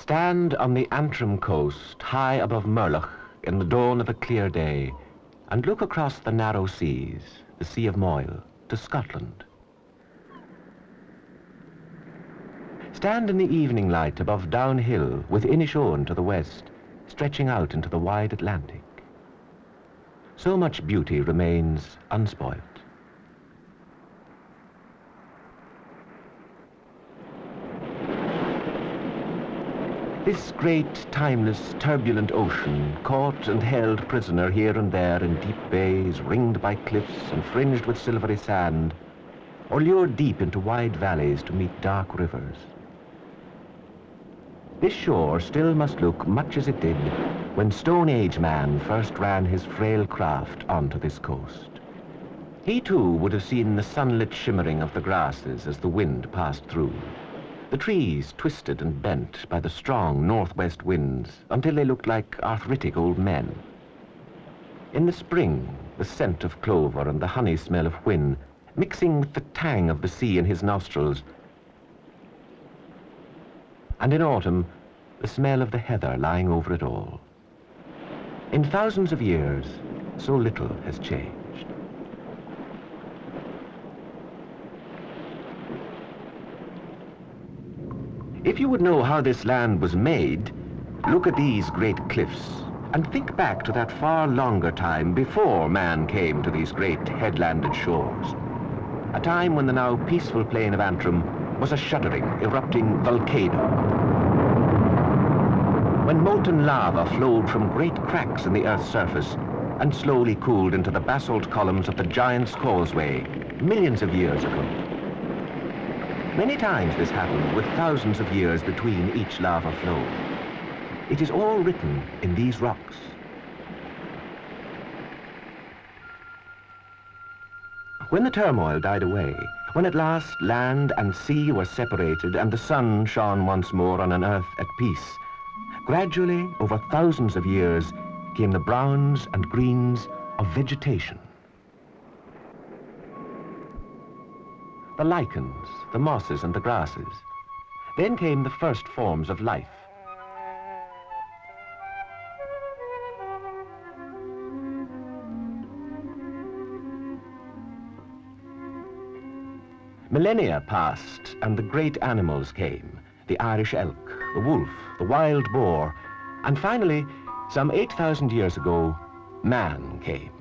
Stand on the Antrim coast, high above Murlough, in the dawn of a clear day, and look across the narrow seas, the Sea of Moyle, to Scotland. Stand in the evening light above Down Hill, with Inishowen to the west, stretching out into the wide Atlantic. So much beauty remains unspoilt. This great, timeless, turbulent ocean, caught and held prisoner here and there in deep bays, ringed by cliffs and fringed with silvery sand, or lured deep into wide valleys to meet dark rivers. This shore still must look much as it did when Stone Age man first ran his frail craft onto this coast. He too would have seen the sunlit shimmering of the grasses as the wind passed through. The trees twisted and bent by the strong northwest winds until they looked like arthritic old men. In the spring, the scent of clover and the honey smell of whin, mixing with the tang of the sea in his nostrils, and in autumn, the smell of the heather lying over it all. In thousands of years, so little has changed. If you would know how this land was made, look at these great cliffs and think back to that far longer time before man came to these great headlanded shores. A time when the now peaceful plain of Antrim was a shuddering, erupting volcano. When molten lava flowed from great cracks in the Earth's surface and slowly cooled into the basalt columns of the Giant's Causeway millions of years ago. Many times this happened with thousands of years between each lava flow. It is all written in these rocks. When the turmoil died away, when at last land and sea were separated and the sun shone once more on an earth at peace, gradually, over thousands of years, came the browns and greens of vegetation. The lichens, the mosses and the grasses. Then came the first forms of life. Millennia passed and the great animals came, the Irish elk, the wolf, the wild boar, and finally, some 8,000 years ago, man came.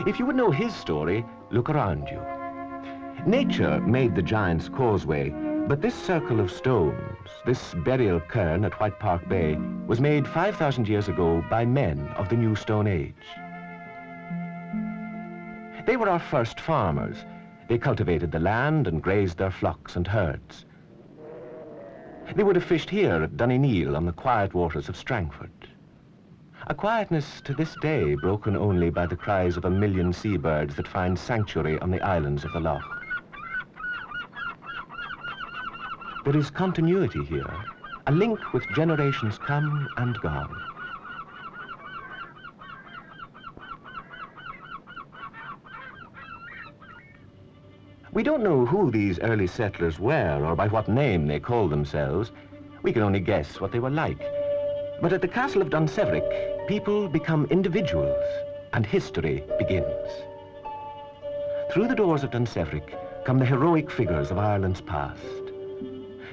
If you would know his story, look around you. Nature made the Giant's Causeway, but this circle of stones, this burial cairn at White Park Bay, was made 5,000 years ago by men of the New Stone Age. They were our first farmers. They cultivated the land and grazed their flocks and herds. They would have fished here at Doneneal on the quiet waters of Strangford. A quietness to this day broken only by the cries of 1 million seabirds that find sanctuary on the islands of the loch. There is continuity here, a link with generations come and gone. We don't know who these early settlers were or by what name they called themselves. We can only guess what they were like. But at the castle of Dunseverick, people become individuals and history begins. Through the doors of Dunseverick come the heroic figures of Ireland's past.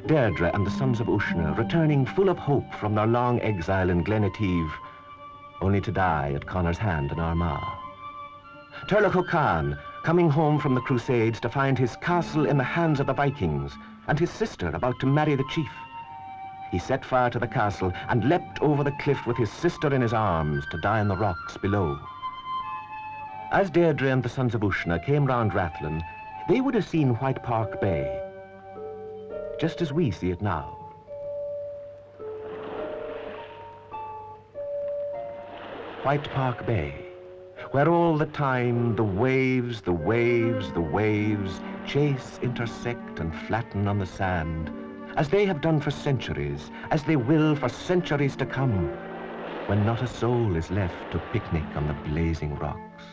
Deirdre and the sons of Uisne returning full of hope from their long exile in Glenateeve, only to die at Connor's hand in Armagh. Turlough O'Kane, coming home from the Crusades to find his castle in the hands of the Vikings and his sister about to marry the chief. He set fire to the castle and leapt over the cliff with his sister in his arms to die on the rocks below. As Deirdre and the sons of Uisne came round Rathlin, they would have seen White Park Bay, just as we see it now. White Park Bay, where all the time the waves, the waves, the waves chase, intersect and flatten on the sand, as they have done for centuries, as they will for centuries to come, when not a soul is left to picnic on the blazing rocks.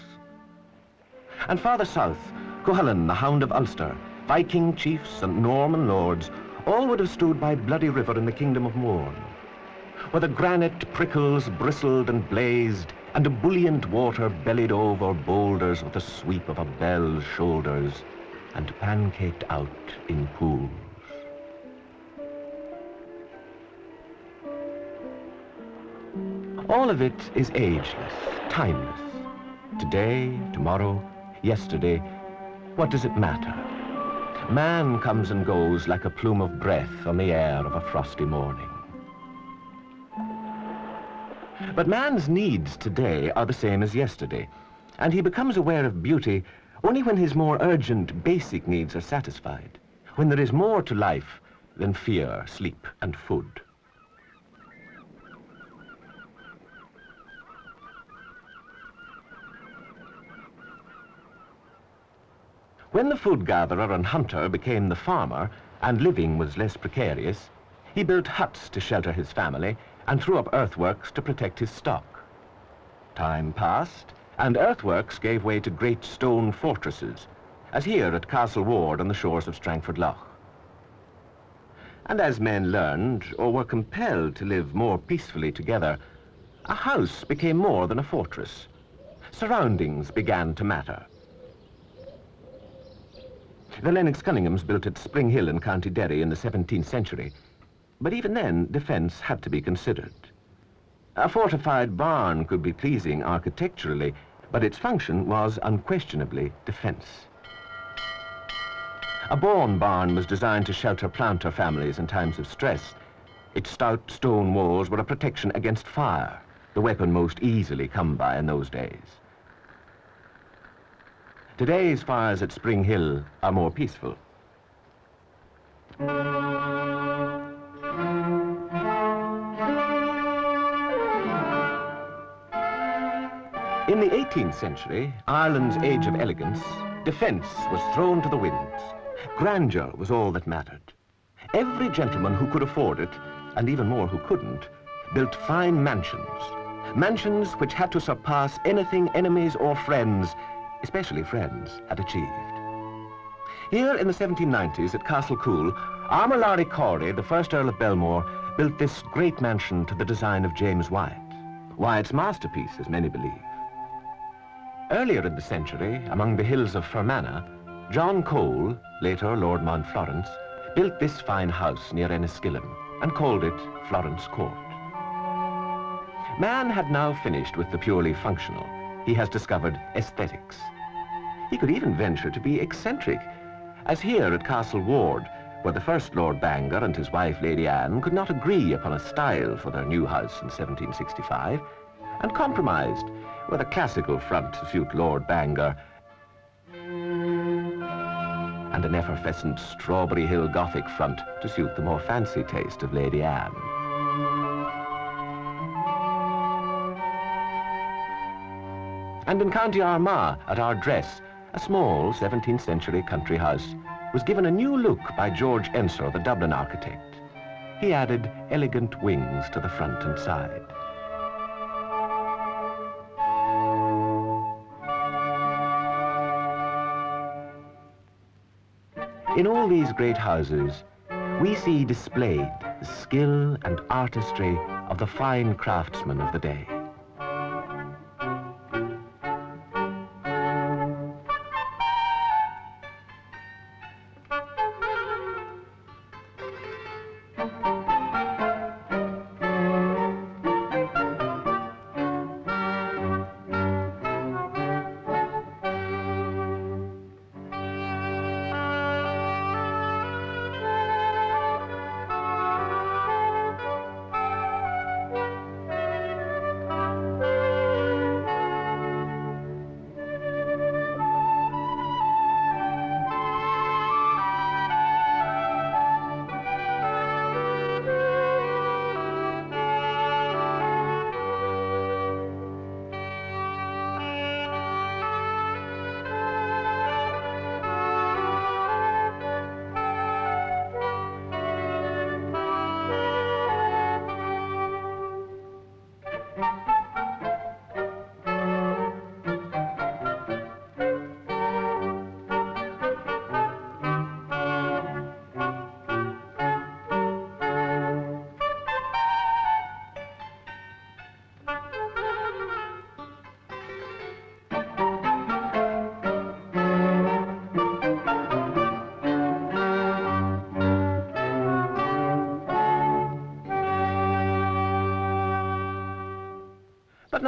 And farther south, Cuchulainn, the Hound of Ulster, Viking chiefs and Norman lords, all would have stood by Bloody River in the Kingdom of Mourne, where the granite prickles bristled and blazed, and ebullient water bellied over boulders with the sweep of a bell's shoulders, and pancaked out in pools. All of it is ageless, timeless. Today, tomorrow, yesterday, what does it matter? Man comes and goes like a plume of breath on the air of a frosty morning. But man's needs today are the same as yesterday, and he becomes aware of beauty only when his more urgent, basic needs are satisfied, when there is more to life than fear, sleep, and food. When the food gatherer and hunter became the farmer, and living was less precarious, he built huts to shelter his family and threw up earthworks to protect his stock. Time passed, and earthworks gave way to great stone fortresses, as here at Castle Ward on the shores of Strangford Lough. And as men learned, or were compelled to live more peacefully together, a house became more than a fortress. Surroundings began to matter. The Lennox Cunninghams built at Spring Hill in County Derry in the 17th century, but even then defence had to be considered. A fortified barn could be pleasing architecturally, but its function was unquestionably defence. A Bourne barn was designed to shelter planter families in times of stress. Its stout stone walls were a protection against fire, the weapon most easily come by in those days. Today's fires at Spring Hill are more peaceful. In the 18th century, Ireland's age of elegance, defence was thrown to the winds. Grandeur was all that mattered. Every gentleman who could afford it, and even more who couldn't, built fine mansions. Mansions which had to surpass anything enemies or friends, especially friends, had achieved. Here in the 1790s at Castle Coole, Armour Lowry Corey, the first Earl of Belmore, built this great mansion to the design of James Wyatt. Wyatt's masterpiece, as many believe. Earlier in the century, among the hills of Fermanagh, John Cole, later Lord Mountflorence, built this fine house near Enniskillen and called it Florence Court. Man had now finished with the purely functional. He has discovered aesthetics. He could even venture to be eccentric, as here at Castle Ward, where the first Lord Bangor and his wife Lady Anne could not agree upon a style for their new house in 1765, and compromised with a classical front to suit Lord Bangor and an effervescent Strawberry Hill Gothic front to suit the more fancy taste of Lady Anne. And in County Armagh, at Ardress, a small 17th century country house was given a new look by George Ensor, the Dublin architect. He added elegant wings to the front and side. In all these great houses, we see displayed the skill and artistry of the fine craftsmen of the day.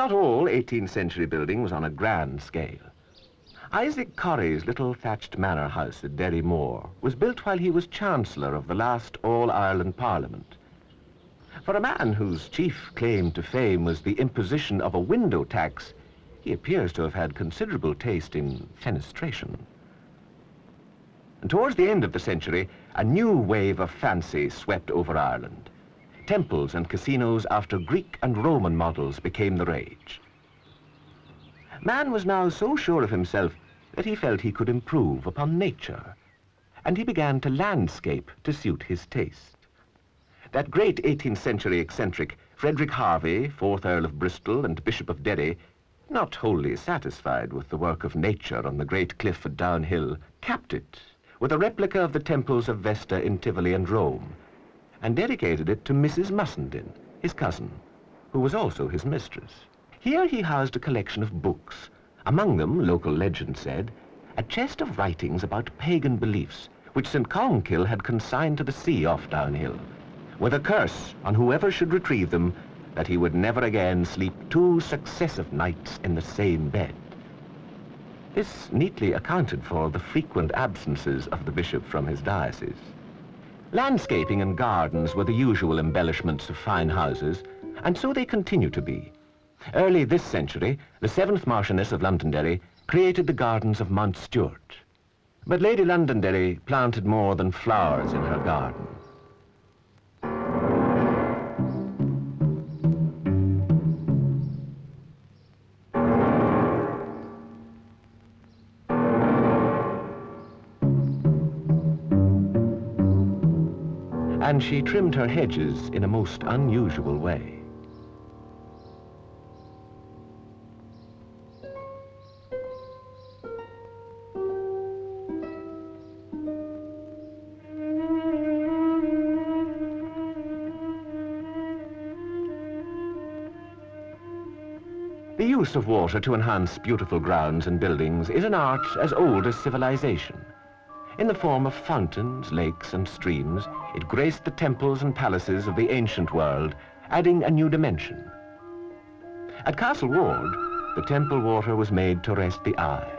not all 18th century building was on a grand scale. Isaac Corrie's little thatched manor house at Derry Moor was built while he was Chancellor of the last All-Ireland Parliament. For a man whose chief claim to fame was the imposition of a window tax, he appears to have had considerable taste in fenestration. And towards the end of the century, a new wave of fancy swept over Ireland. Temples and casinos after Greek and Roman models became the rage. Man was now so sure of himself that he felt he could improve upon nature, and he began to landscape to suit his taste. That great 18th century eccentric, Frederick Harvey, 4th Earl of Bristol and Bishop of Derry, not wholly satisfied with the work of nature on the great cliff at Downhill, capped it with a replica of the temples of Vesta in Tivoli and Rome, and dedicated it to Mrs. Mussenden, his cousin, who was also his mistress. Here he housed a collection of books, among them, local legend said, a chest of writings about pagan beliefs, which St. Columkill had consigned to the sea off Downhill, with a curse on whoever should retrieve them that he would never again sleep 2 successive nights in the same bed. This neatly accounted for the frequent absences of the bishop from his diocese. Landscaping and gardens were the usual embellishments of fine houses, and so they continue to be. Early this century, the 7th Marchioness of Londonderry created the gardens of Mount Stuart. But Lady Londonderry planted more than flowers in her garden. And she trimmed her hedges in a most unusual way. The use of water to enhance beautiful grounds and buildings is an art as old as civilization. In the form of fountains, lakes, and streams, it graced the temples and palaces of the ancient world, adding a new dimension. At Castle Ward, the temple water was made to rest the eye.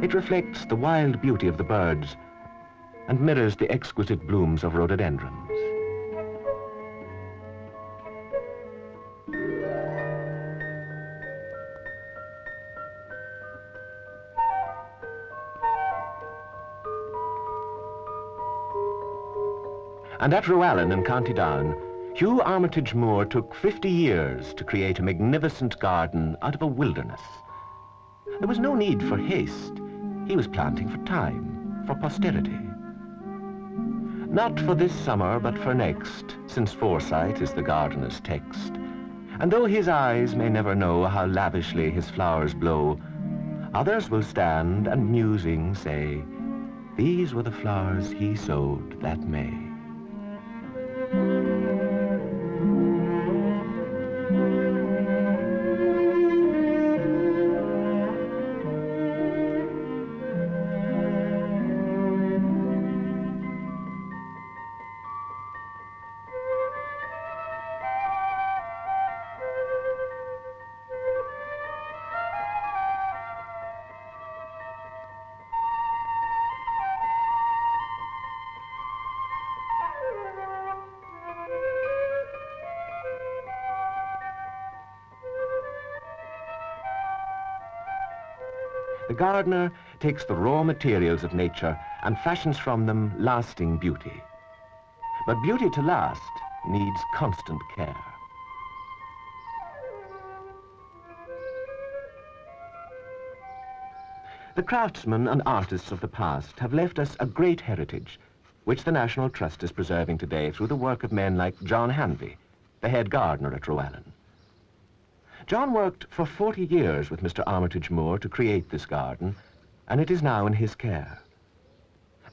It reflects the wild beauty of the birds and mirrors the exquisite blooms of rhododendrons. And at Roallan in County Down, Hugh Armitage Moore took 50 years to create a magnificent garden out of a wilderness. There was no need for haste. He was planting for time, for posterity. Not for this summer, but for next, since foresight is the gardener's text. And though his eyes may never know how lavishly his flowers blow, others will stand and musing say, these were the flowers he sowed that May. The gardener takes the raw materials of nature and fashions from them lasting beauty. But beauty to last needs constant care. The craftsmen and artists of the past have left us a great heritage, which the National Trust is preserving today through the work of men like John Hanvey, the head gardener at Roallan. John worked for 40 years with Mr. Armitage Moore to create this garden, and it is now in his care.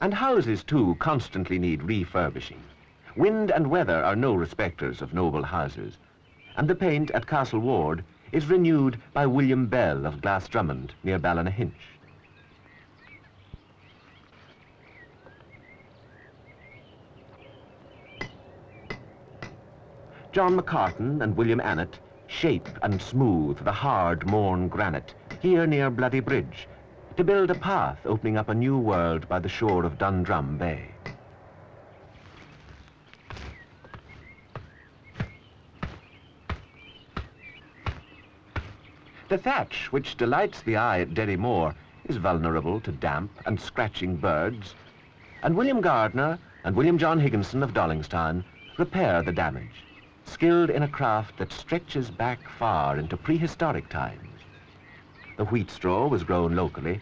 And houses, too, constantly need refurbishing. Wind and weather are no respecters of noble houses, and the paint at Castle Ward is renewed by William Bell of Glasdrummond near Ballynahinch. John McCartan and William Annett shape and smooth the hard Mourne granite here near Bloody Bridge to build a path opening up a new world by the shore of Dundrum Bay. The thatch, which delights the eye at Derry Moor, is vulnerable to damp and scratching birds, and William Gardner and William John Higginson of Dollingstown repair the damage, skilled in a craft that stretches back far into prehistoric times. The wheat straw was grown locally,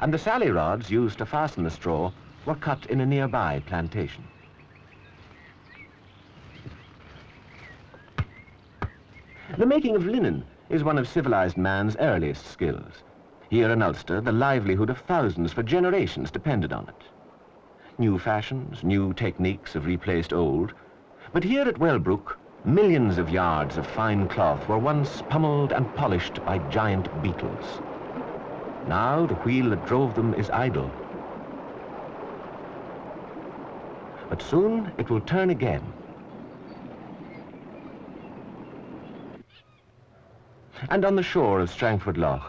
and the sally rods used to fasten the straw were cut in a nearby plantation. The making of linen is one of civilized man's earliest skills. Here in Ulster, the livelihood of thousands for generations depended on it. New fashions, new techniques have replaced old, but here at Wellbrook, millions of yards of fine cloth were once pummeled and polished by giant beetles. Now the wheel that drove them is idle. But soon it will turn again. And on the shore of Strangford Lough,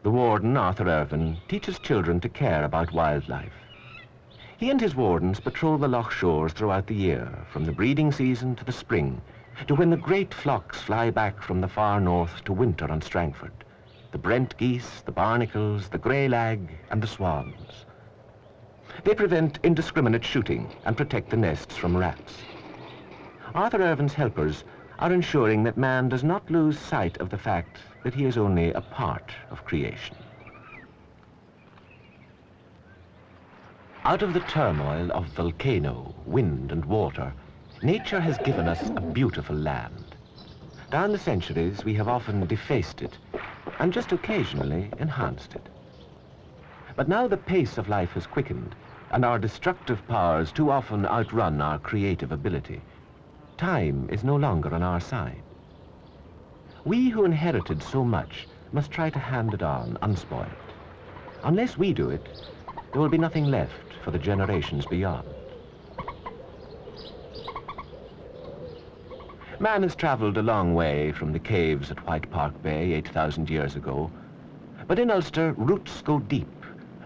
the warden, Arthur Irvine, teaches children to care about wildlife. He and his wardens patrol the loch shores throughout the year, from the breeding season to the spring, to when the great flocks fly back from the far north to winter on Strangford. The brent geese, the barnacles, the grey lag, and the swans. They prevent indiscriminate shooting and protect the nests from rats. Arthur Irvine's helpers are ensuring that man does not lose sight of the fact that he is only a part of creation. Out of the turmoil of volcano, wind, and water, nature has given us a beautiful land. Down the centuries, we have often defaced it, and just occasionally enhanced it. But now the pace of life has quickened, and our destructive powers too often outrun our creative ability. Time is no longer on our side. We who inherited so much must try to hand it on unspoiled. Unless we do it, there will be nothing left for the generations beyond. Man has traveled a long way from the caves at White Park Bay 8,000 years ago, but in Ulster, roots go deep,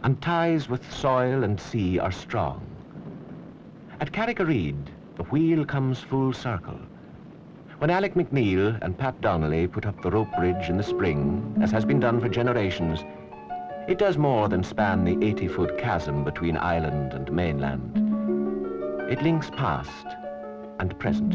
and ties with soil and sea are strong. At Carrick-a-Reed, the wheel comes full circle. When Alec McNeil and Pat Donnelly put up the rope bridge in the spring, as has been done for generations, it does more than span the 80-foot chasm between island and mainland. It links past and present.